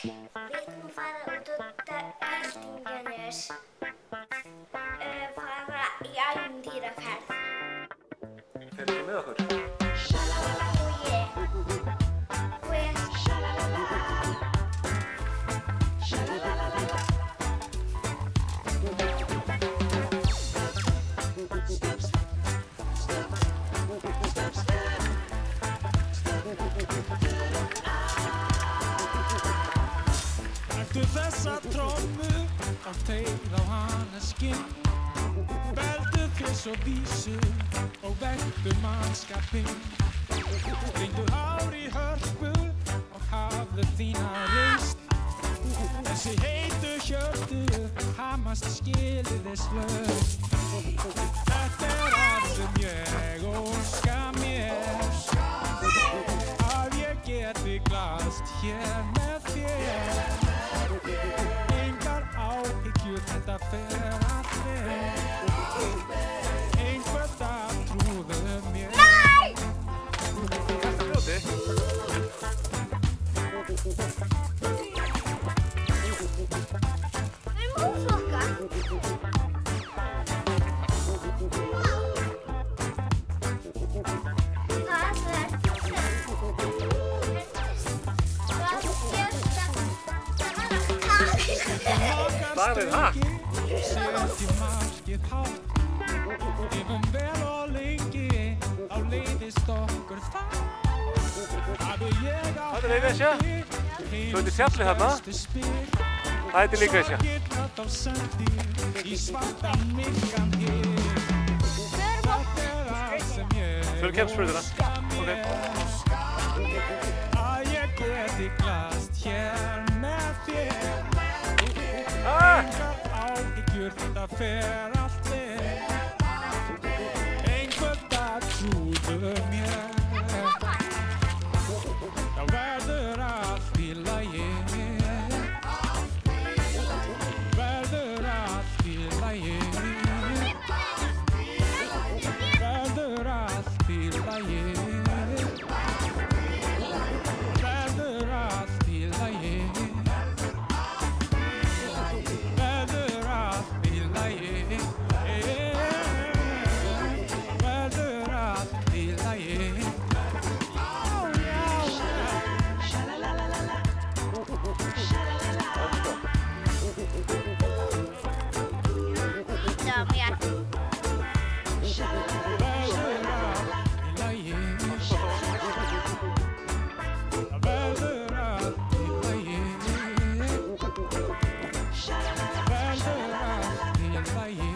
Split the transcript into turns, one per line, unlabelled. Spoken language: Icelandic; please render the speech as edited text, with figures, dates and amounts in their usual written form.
Við ætlum að fara út á Eltingarnes, fara í ævintýraferð.
Fer ekki með okkur?
Og ég.
Eftir þessa trommu á teið á haneskinn, beldu fyrst og vísu og vektu mannskapinn. Stringdu hár í hörpu og hafðu þína reisn. Þessi heitu hjörtu hamast skilyrðislaust. Þetta allt sem ég óska mér, að ég geti glaðst hér með þér. Engar áhyggjur, þetta fer allt vel. Einhvern dag trúðu mér.
Nei!
Kasta fljóti.
Við erum húsflokka.
Hvað er það?
Setjum markið hátt, lifum vel og lengi, á leiðist okkur það. Hafi ég á
Þetta er Esja. Svo heitir fjallið þarna. Það heitir líka Esja.
Í svartan myrkan hér. Þetta allt sem ég
Förum kemsprautina. Ok.
að ég geti glaðst hér með þér. Engar áhyggjur, þetta fer allt vel. Einhvern dag trúðu mér, þá verður allt í lagi. Verður allt í lagi. Verður allt í lagi. Verður allt í lagi. Verður allt í lagi. Verður allt í lagi. Verður allt í lagi.